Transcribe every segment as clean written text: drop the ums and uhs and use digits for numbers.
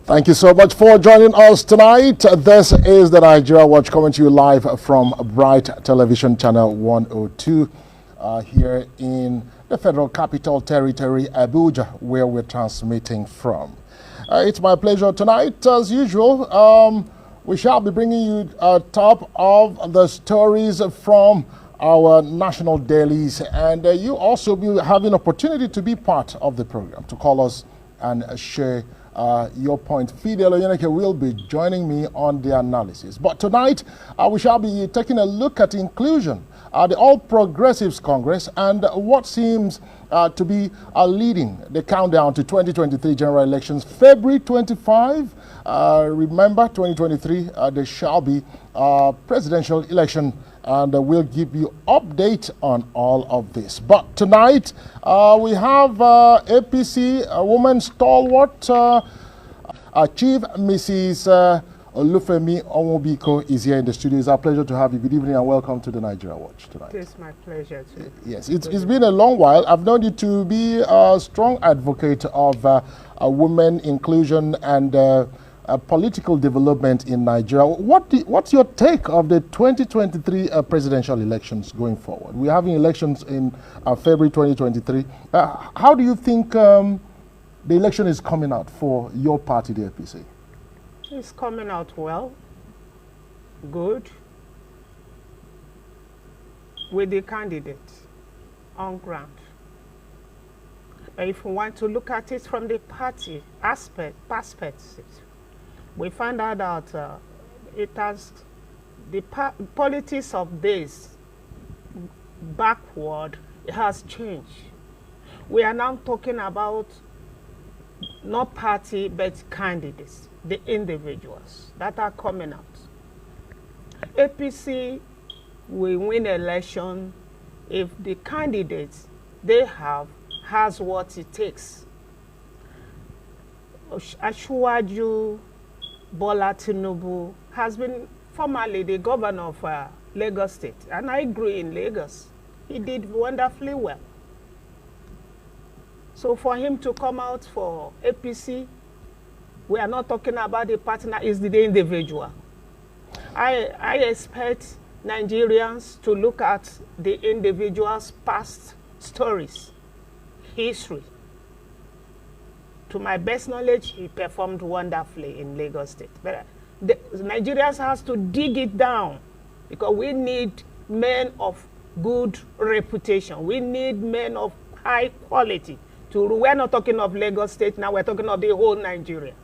Thank you so much for joining us tonight. This is the Nigeria Watch coming to you live from Bright Television Channel 102 here in the Federal Capital Territory, Abuja, where we're transmitting from. It's my pleasure tonight, as usual. We shall be bringing you top of the stories from our national dailies, and you also be having opportunity to be part of the program, to call us and share your point. Fidel Oyeneke will be joining me on the analysis. But tonight, we shall be taking a look at inclusion, the All Progressives Congress, and what seems to be leading the countdown to 2023 general elections, February 25. Remember, 2023, there shall be a presidential election, and we'll give you update on all of this. But tonight, we have APC, a woman stalwart, Chief Mrs. Olufumi Onwubiko is here in the studio. It's our pleasure to have you. Good evening and welcome to the Nigeria Watch tonight. It's my pleasure too. Yes, it's been a long while. I've known you to be a strong advocate of women inclusion and political development in Nigeria. What's your take of the 2023 presidential elections going forward? We're having elections in February 2023. How do you think the election is coming out for your party, the APC? It's coming out well, good, with the candidates on ground. If we want to look at it from the party perspective, we find out that it has the politics of this backward has changed. We are now talking about not party but candidates, the individuals that are coming out. APC will win election if the candidates they have has what it takes. Asiwaju Bola Tinubu has been formerly the governor of Lagos State, and I grew in Lagos. He did wonderfully well. So for him to come out for APC, we are not talking about the partner, it's the individual. I expect Nigerians to look at the individual's past stories, history. To my best knowledge, he performed wonderfully in Lagos State. But the Nigerians has to dig it down because we need men of good reputation. We need men of high quality. We're not talking of Lagos State now, we're talking of the whole Nigeria.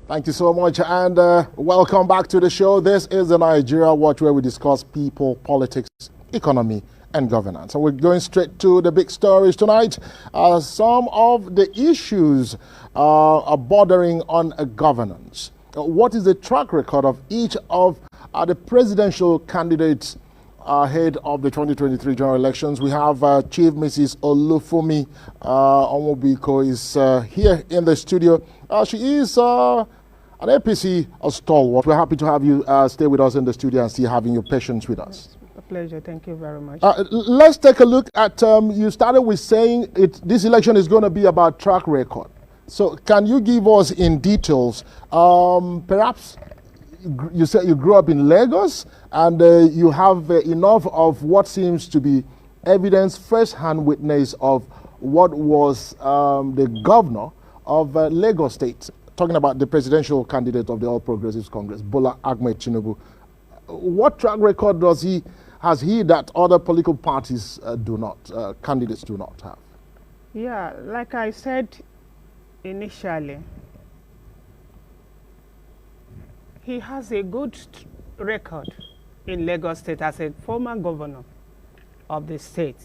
Thank you so much, and welcome back to the show. This is the Nigeria Watch, where we discuss people, politics, economy, and governance. So we're going straight to the big stories tonight. Some of the issues are bordering on governance. What is the track record of each of the presidential candidates ahead of the 2023 general elections? We have Chief Mrs. Olufumi Onwubiko is here in the studio. She is an APC stalwart. We're happy to have you stay with us in the studio and still having your patience with us. It's a pleasure. Thank you very much. Let's take a look at, you started with saying this election is going to be about track record. So can you give us in details, perhaps you said you grew up in Lagos and you have enough of what seems to be evidence, first-hand witness of what was the governor of Lagos State, talking about the presidential candidate of the All Progressives Congress, Bola Ahmed Tinubu. What track record has he that other political parties candidates do not have? Yeah, like I said initially, he has a good record in Lagos State as a former governor of the state.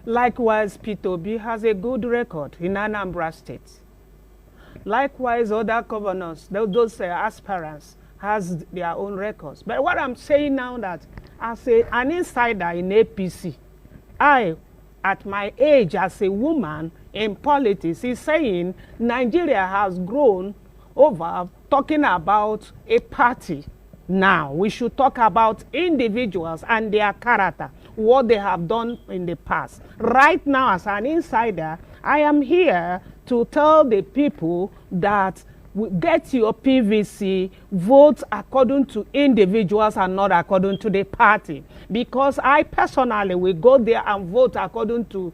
Likewise, P2B has a good record in Anambra State. Likewise, other governors, those aspirants, has their own records. But what I'm saying now that as an insider in APC, I, at my age as a woman in politics, is saying Nigeria has grown over talking about a party now. We should talk about individuals and their character, what they have done in the past. Right now, as an insider, I am here to tell the people that get your PVC, vote according to individuals and not according to the party. Because I personally will go there and vote according to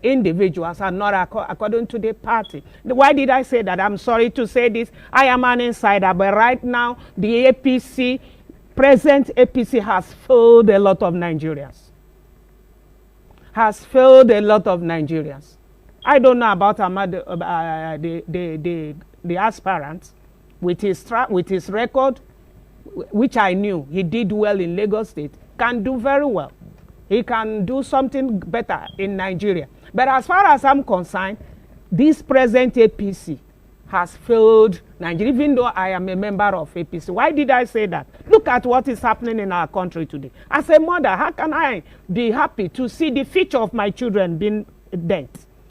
individuals and not according to the party. Why did I say that? I'm sorry to say this. I am an insider, but right now the APC, present APC has failed a lot of Nigerians. Has failed a lot of Nigerians. I don't know about the aspirant with his record, which I knew he did well in Lagos State, can do very well. He can do something better in Nigeria. But as far as I'm concerned, this present APC has failed Nigeria, even though I am a member of APC. Why did I say that? Look at what is happening in our country today. As a mother, how can I be happy to see the future of my children being dead?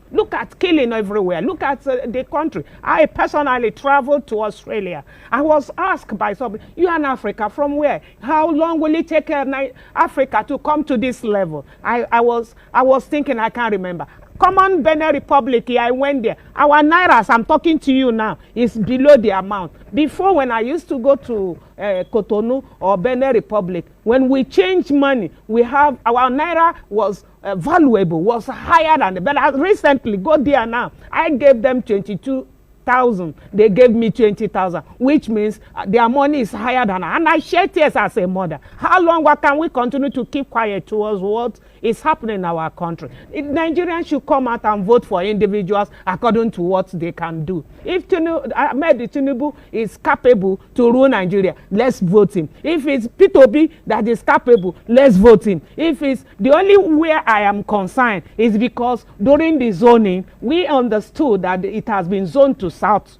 Look at killing everywhere. Look at the country. I personally traveled to Australia. I was asked by somebody, you are in Africa, from where? How long will it take Africa to come to this level? I was thinking, I can't remember. Common Benin Republic, I went there. Our nairas, I'm talking to you now, is below the amount. Before, when I used to go to Cotonou or Benin Republic, when we change money, we have, our naira was valuable, was higher than the, but I recently go there now. I gave them 22,000. They gave me 20,000, which means their money is higher than, and I shed tears as a mother. How long can we continue to keep quiet towards what is happening in our country? Nigerians should come out and vote for individuals according to what they can do. If Tinubu is capable to rule Nigeria, let's vote him. If it's P2B that is capable, let's vote him. If it's the only where I am concerned is because during the zoning, we understood that it has been zoned to south.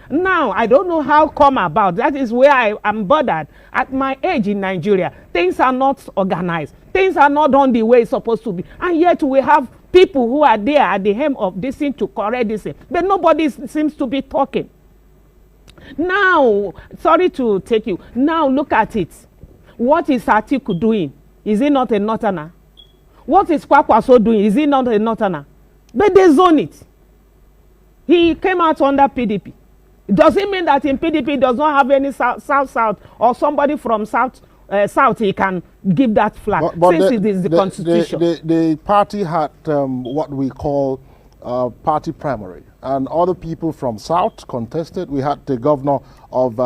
Now, I don't know how come about. That is where I am bothered. At my age in Nigeria, things are not organized. Things are not done the way it's supposed to be. And yet we have people who are there at the helm of this thing to correct this thing. But nobody seems to be talking. Now, sorry to take you. Now look at it. What is Atiku doing? Is he not a northerner? What is Kwakwaso doing? Is he not a northerner? But they zone it. He came out under PDP. Does it mean that in PDP does not have any south or somebody from south he can give that flag? But since it is the constitution. The party had what we call party primary, and other people from south contested. We had the governor of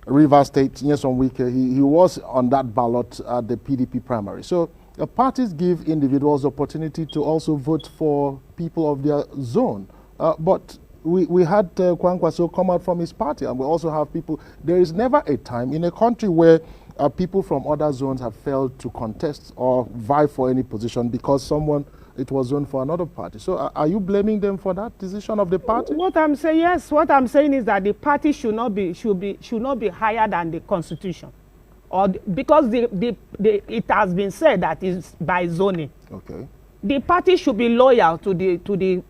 Rivers State, Onwubiko. He was on that ballot at the PDP primary. So the parties give individuals opportunity to also vote for people of their zone. But we had Kwankwaso come out from his party, and we also have people. There is never a time in a country where people from other zones have failed to contest or vie for any position because it was zoned for another party. So are you blaming them for that decision of the party? What I'm saying, yes, what I'm saying is that the party should not be higher than the constitution, or because it has been said that it's by zoning. Okay. The party should be loyal to the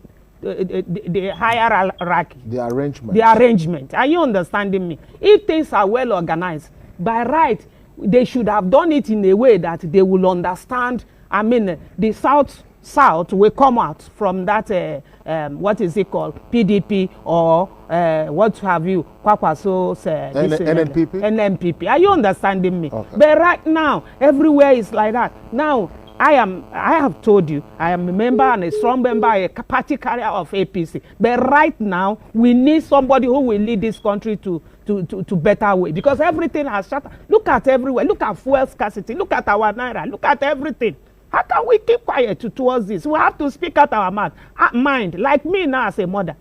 hierarchy. The arrangement. The arrangement. Are you understanding me? If things are well organized, by right, they should have done it in a way that they will understand. I mean, the South will come out from that, what is it called, PDP or what have you, Kwakwaso's NNPP? NNPP. Are you understanding me? Okay. But right now, everywhere is like that. Now, I have told you, I am a member and a strong member, a party carrier of APC. But right now, we need somebody who will lead this country to better way. Because everything has shut. Look at everywhere. Look at fuel scarcity. Look at our naira. Look at everything. How can we keep quiet towards this? We have to speak out our mind. Like me now as a mother,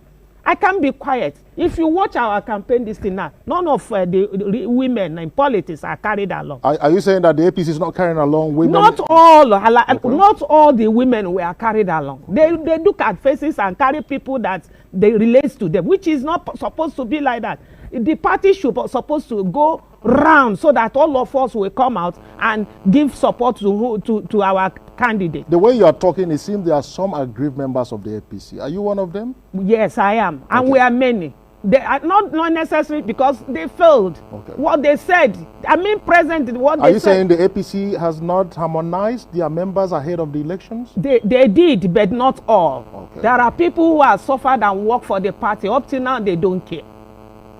I can't be quiet. If you watch our campaign this thing now, none of the women in politics are carried along. Are you saying that the APC is not carrying along women? Not all. Okay. Not all the women were carried along. They look at faces and carry people that they relate to them, which is not supposed to be like that. The party should supposed to go round so that all of us will come out and give support to our candidate. The way you are talking, it seems there are some aggrieved members of the APC. Are you one of them? Yes, I am. And we are many. They are not necessary because they failed. Okay. What they said, I mean, present what Are they you said. saying the APC has not harmonized their members ahead of the elections? They did, but not all. Okay. There are people who have suffered and worked for the party. Up till now, they don't care.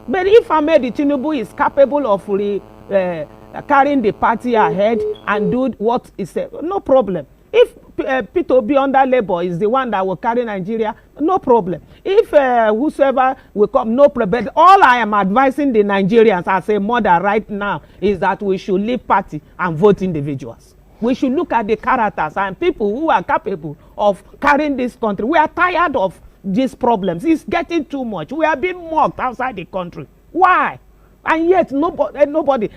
But if Ahmed Tinubu is capable of carrying the party ahead and do what is said, no problem. If Peter Obi under Labour is the one that will carry Nigeria, no problem. If whosoever will come, no problem. But all I am advising the Nigerians as a mother right now is that we should leave party and vote individuals. We should look at the characters and people who are capable of carrying this country. We are tired of these problems. It's getting too much. We are being mocked outside the country. Why? And yet nobody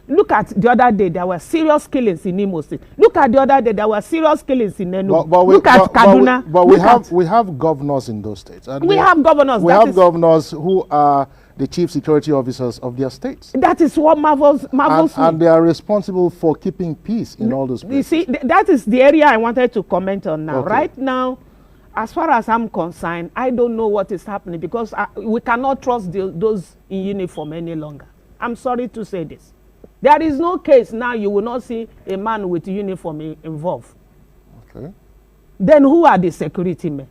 look at the other day, there were serious killings in Imo State. Look at the other day, there were serious killings in Enugu. Look at Kaduna. But we have governors in those states. And we have governors. We have governors who are the chief security officers of their states. That is what marvels me. And they are responsible for keeping peace in all those places. You see, that is the area I wanted to comment on now. Okay. Right now, as far as I'm concerned, I don't know what is happening because we cannot trust those in uniform any longer. I'm sorry to say this. There is no case now you will not see a man with uniform involved. Okay. Then who are the security men?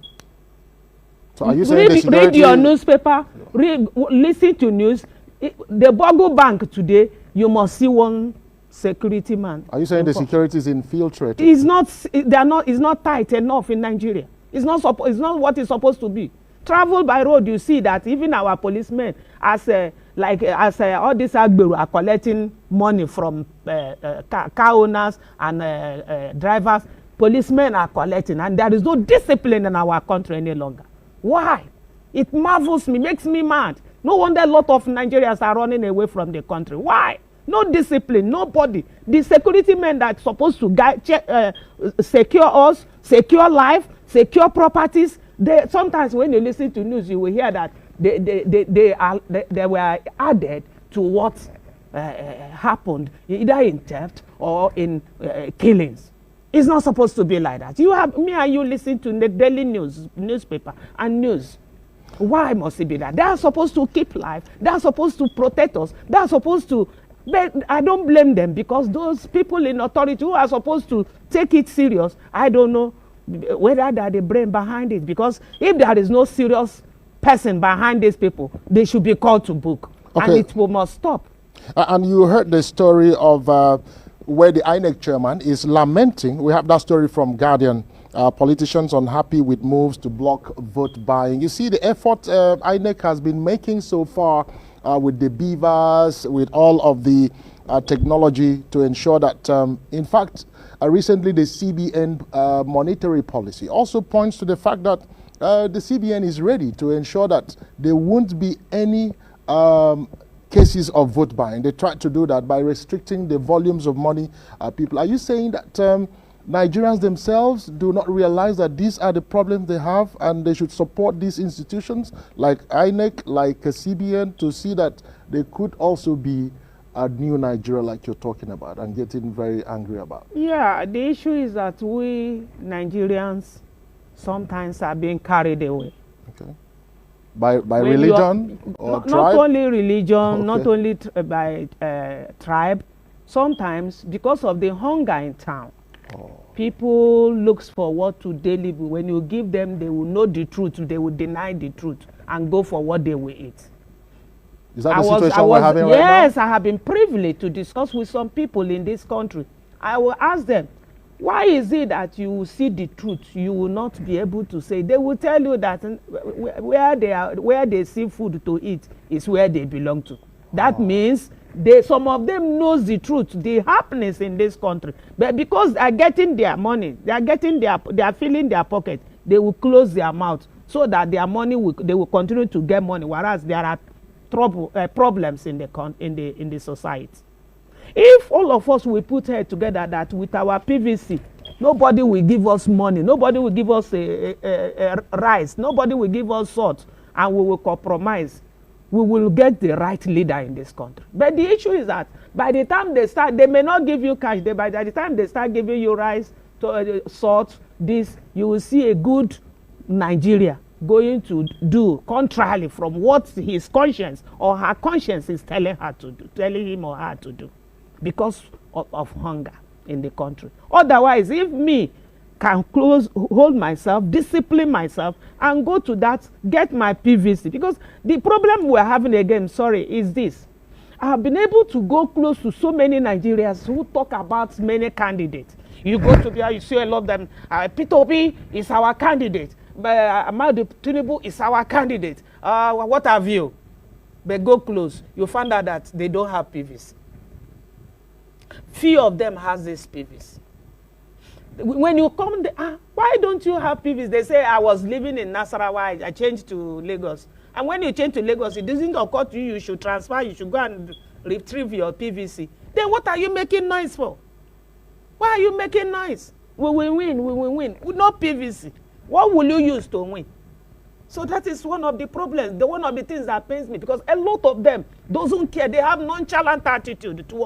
So are you saying the security... Read your newspaper, listen to news. The Bogo Bank today, you must see one security man. Are you saying the security is infiltrated? It's not tight enough in Nigeria. It's not what it's supposed to be. Travel by road, you see that even our policemen, as all these Agberu are collecting money from car owners and drivers, policemen are collecting, and there is no discipline in our country any longer. Why? It marvels me, makes me mad. No wonder a lot of Nigerians are running away from the country. Why? No discipline, nobody. The security men that are supposed to secure us, secure life, secure properties. Sometimes when you listen to news, you will hear that they were added to what happened, either in theft or in killings. It's not supposed to be like that. You have me and you listen to the daily newspaper and news. Why must it be that? They are supposed to keep life. They are supposed to protect us. They are supposed to. But I don't blame them because those people in authority who are supposed to take it serious, I don't know whether they are the brain behind it. Because if there is no serious person behind these people, they should be called to book. Okay. And it must stop. And you heard the story of where the INEC chairman is lamenting. We have that story from Guardian. Politicians unhappy with moves to block vote buying. You see the effort INEC has been making so far with the beavers, with all of the technology to ensure that, in fact, recently the CBN monetary policy also points to the fact that the CBN is ready to ensure that there won't be any cases of vote buying. They tried to do that by restricting the volumes of money people. Are you saying that Nigerians themselves do not realize that these are the problems they have and they should support these institutions like INEC, like CBN, to see that there could also be a new Nigeria like you're talking about and getting very angry about? Yeah, the issue is that we Nigerians sometimes are being carried away. Okay. By religion or tribe? Not only religion, okay. Not only by tribe. Sometimes because of the hunger in town. Oh. People look for what to daily. When you give them, they will know the truth. They will deny the truth and go for what they will eat. Is that the situation we're having right now? Yes, I have been privileged to discuss with some people in this country. I will ask them, why is it that you will see the truth, you will not be able to say? They will tell you that where they see food to eat is where they belong to. That means some of them knows the truth, the happiness in this country. But because they are getting their money, they are filling their pocket, they will close their mouth so that their money they will continue to get money, whereas there are problems in the society. If all of us will put head together that with our PVC, nobody will give us money, nobody will give us rice, nobody will give us salt, and we will compromise, we will get the right leader in this country. But the issue is that by the time they start, they may not give you cash. By the time they start giving you rice, salt, you will see a good Nigeria going to do contrarily from what his conscience or her conscience is telling her to do, telling him or her to do, because of hunger in the country. Otherwise, if me can hold myself, discipline myself, and go to that, get my PVC, because the problem we're having again, is this. I have been able to go close to so many Nigerians who talk about many candidates. You go to there, you see a lot of them. Peter Obi is our candidate. Ahmadu Tinubu is our candidate. What have you? But go close. You find out that they don't have PVC. Few of them has this PVC. When you come there, why don't you have PVC? They say, I was living in Nasarawa, I changed to Lagos. And when you change to Lagos, it doesn't occur to you, you should transfer, you should go and retrieve your PVC. Then what are you making noise for? Why are you making noise? We will win, we will win. With no PVC, what will you use to win? So that is one of the problems, one of the things that pains me, because a lot of them doesn't care. They have nonchalant attitude towards